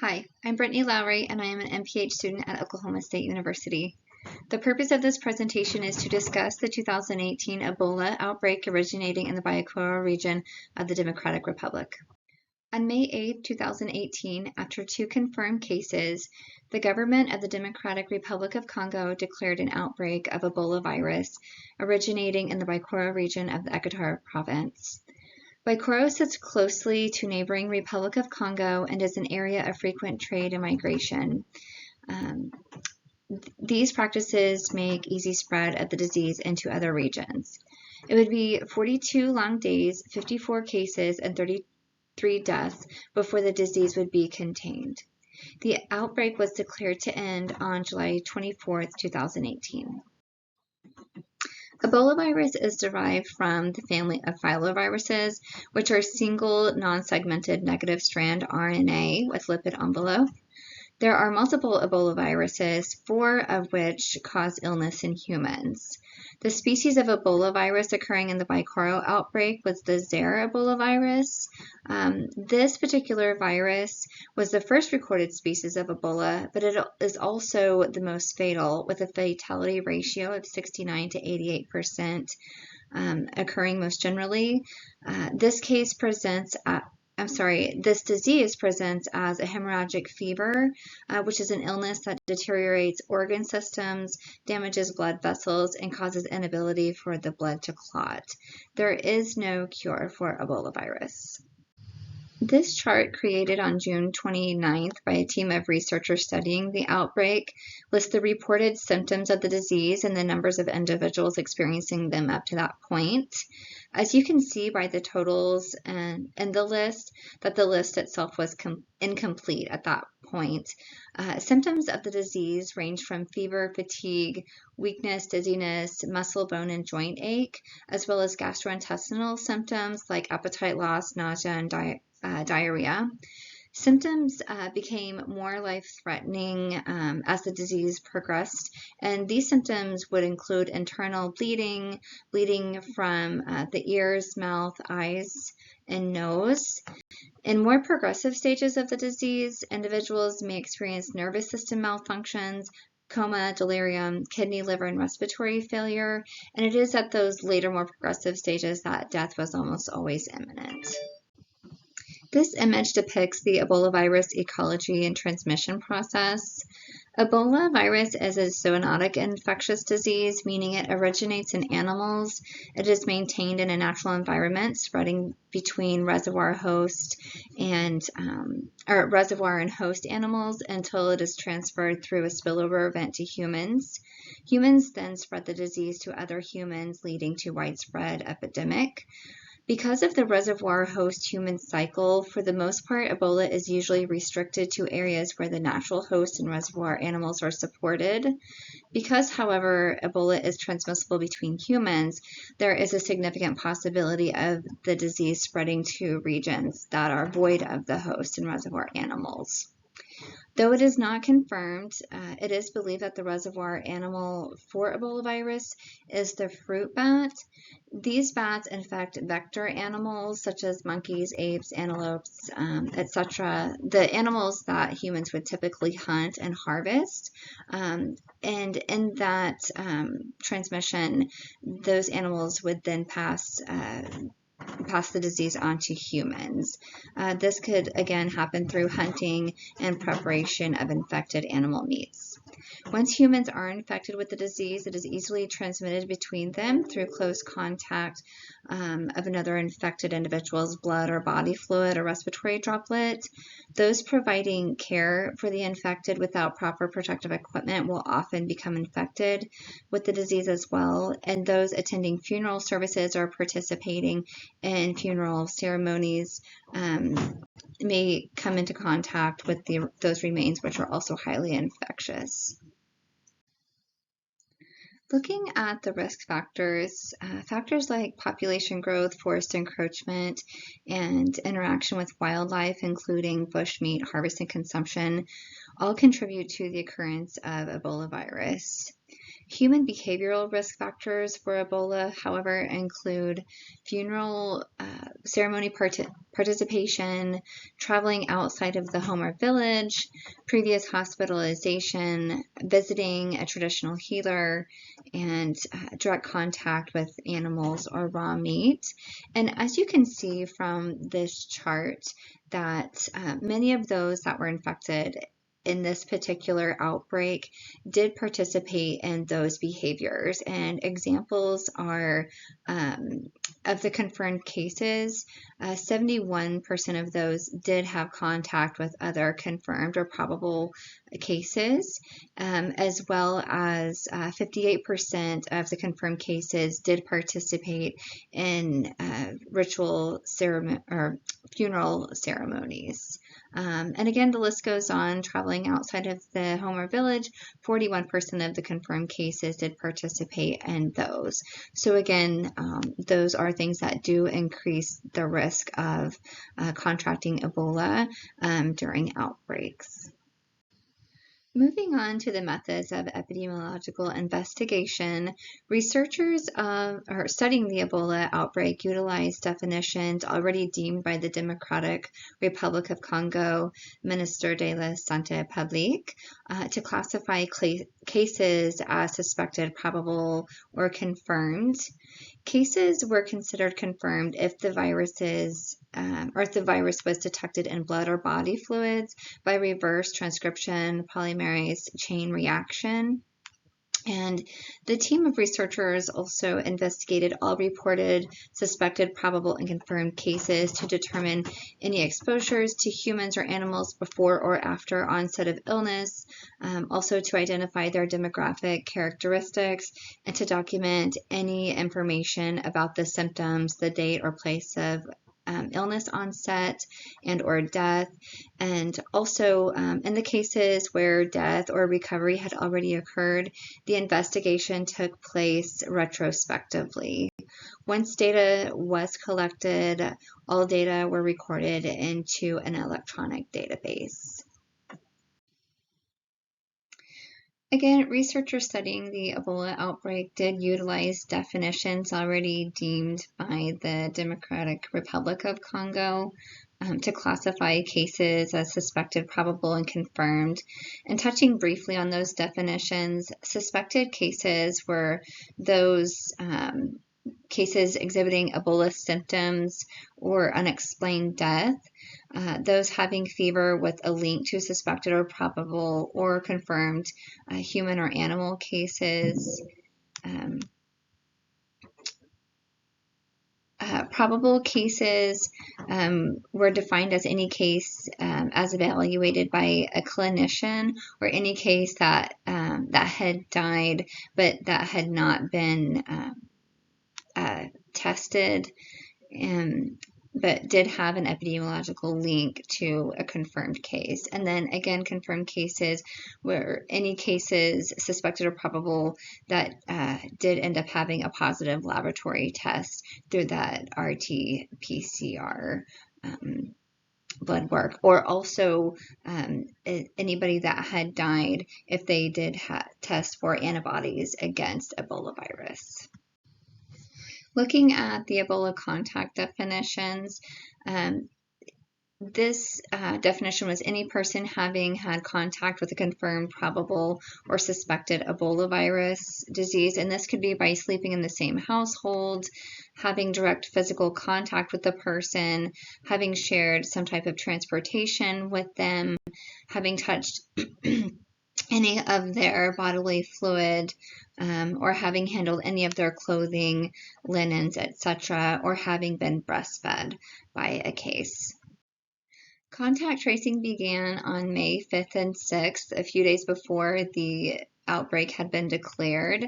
Hi, I'm Brittany Lowry, and I am an MPH student at Oklahoma State University. The purpose of this presentation is to discuss the 2018 Ebola outbreak originating in the Bikoro region of the Democratic Republic. On May 8, 2018, after 2 confirmed cases, the government of the Democratic Republic of Congo declared an outbreak of Ebola virus originating in the Bikoro region of the Equatorial Province. Bikoro sits closely to neighboring Republic of Congo and is an area of frequent trade and migration. These practices make easy spread of the disease into other regions. It would be 42 long days, 54 cases, and 33 deaths before the disease would be contained. The outbreak was declared to end on July 24, 2018. Ebola virus is derived from the family of filoviruses, which are single non-segmented negative strand RNA with lipid envelope. There are multiple Ebola viruses, 4 of which cause illness in humans. The species of Ebola virus occurring in the Bikoro outbreak was the Zaire Ebola virus. This particular virus was the first recorded species of Ebola, but it is also the most fatal, with a fatality ratio of 69 to 88%, occurring most generally. This disease presents as a hemorrhagic fever, which is an illness that deteriorates organ systems, damages blood vessels, and causes inability for the blood to clot. There is no cure for Ebola virus. This chart, created on June 29th by a team of researchers studying the outbreak, lists the reported symptoms of the disease and the numbers of individuals experiencing them up to that point. As you can see by the totals in the list, that the list itself was incomplete at that point. Symptoms of the disease range from fever, fatigue, weakness, dizziness, muscle, bone, and joint ache, as well as gastrointestinal symptoms like appetite loss, nausea, and diarrhea. Symptoms became more life-threatening as the disease progressed, and these symptoms would include internal bleeding from the ears, mouth, eyes, and nose. In more progressive stages of the disease, individuals may experience nervous system malfunctions, coma, delirium, kidney, liver, and respiratory failure, and it is at those later, more progressive stages that death was almost always imminent. This image depicts the Ebola virus ecology and transmission process. Ebola virus is a zoonotic infectious disease, meaning it originates in animals. It is maintained in a natural environment, spreading between reservoir and host animals until it is transferred through a spillover event to humans. Humans then spread the disease to other humans, leading to widespread epidemic. Because of the reservoir-host-human cycle, for the most part, Ebola is usually restricted to areas where the natural host and reservoir animals are supported. Because, however, Ebola is transmissible between humans, there is a significant possibility of the disease spreading to regions that are void of the host and reservoir animals. Though it is not confirmed, it is believed that the reservoir animal for Ebola virus is the fruit bat. These bats infect vector animals such as monkeys, apes, antelopes, etc., the animals that humans would typically hunt and harvest. And in that transmission, those animals would then pass the disease on to humans. This could again happen through hunting and preparation of infected animal meats. Once humans are infected with the disease, it is easily transmitted between them through close contact of another infected individual's blood or body fluid or respiratory droplet. Those providing care for the infected without proper protective equipment will often become infected with the disease as well, and those attending funeral services or participating in funeral ceremonies may come into contact with those remains, which are also highly infectious. Looking at the risk factors, factors like population growth, forest encroachment, and interaction with wildlife, including bushmeat harvest and consumption, all contribute to the occurrence of Ebola virus. Human behavioral risk factors for Ebola, however, include funeral ceremony participation, traveling outside of the home or village, previous hospitalization, visiting a traditional healer, and direct contact with animals or raw meat. And as you can see from this chart, that many of those that were infected in this particular outbreak did participate in those behaviors. And examples are of the confirmed cases, 71% of those did have contact with other confirmed or probable cases, as well as 58% of the confirmed cases did participate in ritual ceremony or funeral ceremonies. And again, the list goes on. Traveling outside of the home or village, 41% of the confirmed cases did participate in those. So again, those are things that do increase the risk of contracting Ebola during outbreaks. Moving on to the methods of epidemiological investigation, researchers studying the Ebola outbreak utilized definitions already deemed by the Democratic Republic of Congo Minister de la Santé Publique to classify cases as suspected, probable, or confirmed. Cases were considered confirmed if the virus was detected in blood or body fluids by reverse transcription polymerase chain reaction. And the team of researchers also investigated all reported, suspected, probable, and confirmed cases to determine any exposures to humans or animals before or after onset of illness, also to identify their demographic characteristics, and to document any information about the symptoms, the date or place of illness onset and or death, and also in the cases where death or recovery had already occurred, the investigation took place retrospectively. Once data was collected, all data were recorded into an electronic database. Again, researchers studying the Ebola outbreak did utilize definitions already deemed by the Democratic Republic of Congo to classify cases as suspected, probable, and confirmed. And touching briefly on those definitions, suspected cases were those cases exhibiting Ebola symptoms or unexplained death, those having fever with a link to suspected or probable or confirmed human or animal cases. Probable cases were defined as any case as evaluated by a clinician, or any case that had died but that had not been tested, but did have an epidemiological link to a confirmed case. And then again, confirmed cases were any cases suspected or probable that did end up having a positive laboratory test through that RT-PCR blood work, or also anybody that had died if they did test for antibodies against Ebola virus. Looking at the Ebola contact definitions, this definition was any person having had contact with a confirmed, probable, or suspected Ebola virus disease. And this could be by sleeping in the same household, having direct physical contact with the person, having shared some type of transportation with them, having touched any of their bodily fluid, or having handled any of their clothing, linens, etc., or having been breastfed by a case. Contact tracing began on May 5th and 6th, a few days before the outbreak had been declared.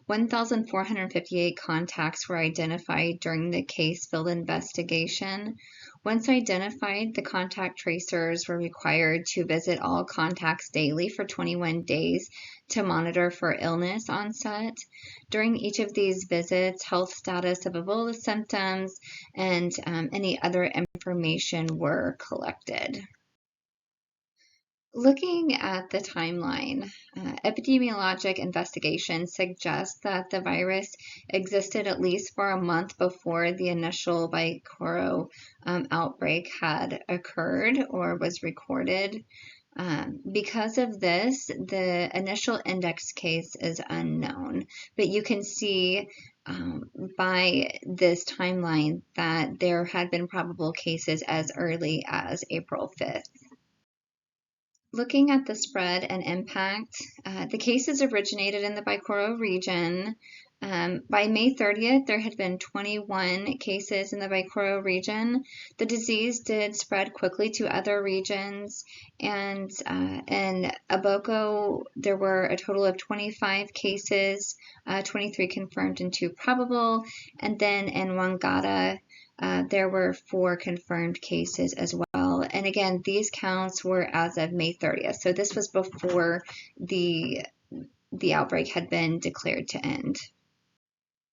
1,458 contacts were identified during the case-filled investigation. Once identified, the contact tracers were required to visit all contacts daily for 21 days to monitor for illness onset. During each of these visits, health status of Ebola symptoms and any other information were collected. Looking at the timeline, epidemiologic investigations suggest that the virus existed at least for a month before the initial Bikoro outbreak had occurred or was recorded. Because of this, the initial index case is unknown, but you can see by this timeline that there had been probable cases as early as April 5th. Looking at the spread and impact, the cases originated in the Bikoro region. By May 30th, there had been 21 cases in the Bikoro region. The disease did spread quickly to other regions, and in Aboko, there were a total of 25 cases, 23 confirmed and 2 probable, and then in Wangata, there were 4 confirmed cases as well. And again, these counts were as of May 30th. So this was before the outbreak had been declared to end.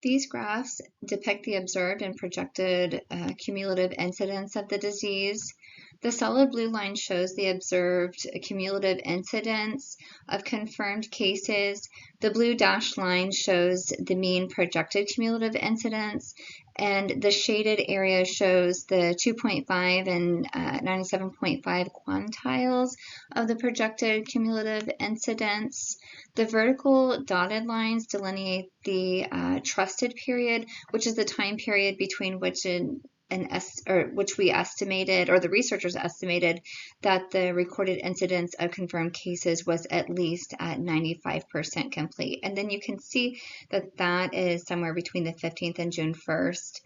These graphs depict the observed and projected cumulative incidence of the disease. The solid blue line shows the observed cumulative incidence of confirmed cases. The blue dashed line shows the mean projected cumulative incidence, and the shaded area shows the 2.5 and 97.5 quantiles of the projected cumulative incidence. The vertical dotted lines delineate the trusted period, which is the time period between which which we estimated, or the researchers estimated, that the recorded incidence of confirmed cases was at least at 95% complete. And then you can see that that is somewhere between the 15th and June 1st.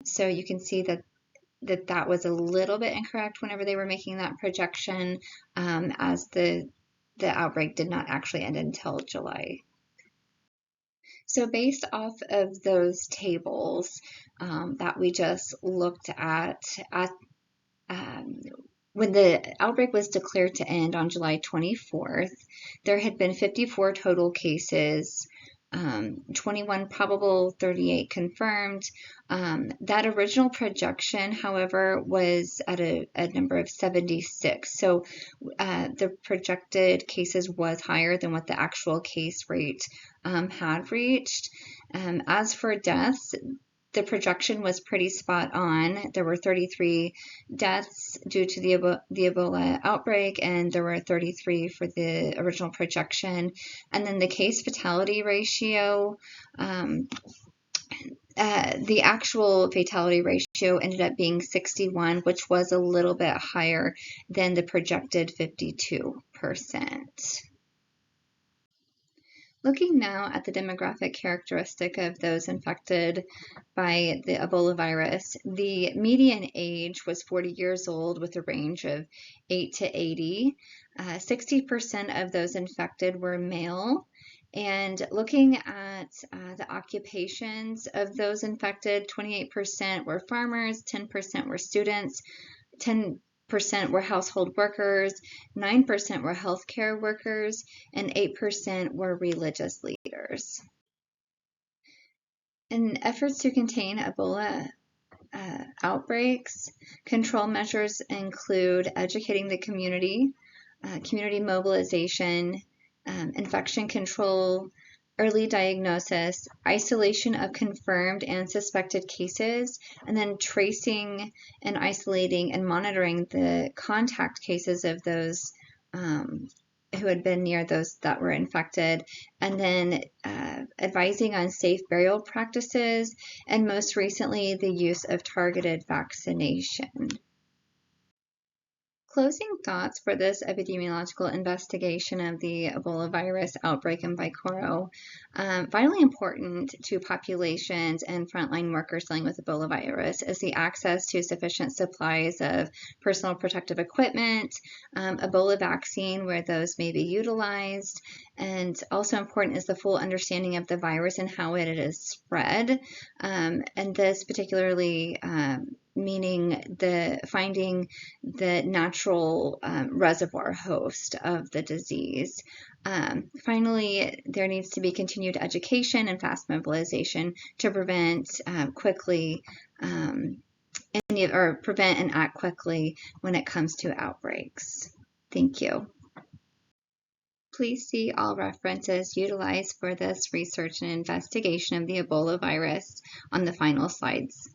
So you can see that was a little bit incorrect whenever they were making that projection, as the outbreak did not actually end until July. So based off of those tables that we just looked at when the outbreak was declared to end on July 24th, there had been 54 total cases, 21 probable, 38 confirmed. That original projection, however, was at a number of 76. So the projected cases was higher than what the actual case rate had reached. As for deaths, the projection was pretty spot on. There were 33 deaths due to the Ebola outbreak, and there were 33 for the original projection. And then the case fatality ratio, the actual fatality ratio ended up being 61, which was a little bit higher than the projected 52%. Looking now at the demographic characteristic of those infected by the Ebola virus, the median age was 40 years old with a range of 8 to 80. 60% of those infected were male. And looking at the occupations of those infected, 28% were farmers, 10% were students, 10% were household workers, 9% were healthcare workers, and 8% were religious leaders. In efforts to contain Ebola outbreaks, control measures include educating the community, community mobilization, infection control, early diagnosis, isolation of confirmed and suspected cases, and then tracing and isolating and monitoring the contact cases of those who had been near those that were infected, and then advising on safe burial practices, and most recently, the use of targeted vaccination. Closing thoughts for this epidemiological investigation of the Ebola virus outbreak in Bikoro. Vitally important to populations and frontline workers dealing with Ebola virus is the access to sufficient supplies of personal protective equipment, Ebola vaccine where those may be utilized, and also important is the full understanding of the virus and how it is spread, and this particularly meaning finding the natural reservoir host of the disease. Finally, there needs to be continued education and fast mobilization to prevent prevent and act quickly when it comes to outbreaks. Thank you. Please see all references utilized for this research and investigation of the Ebola virus on the final slides.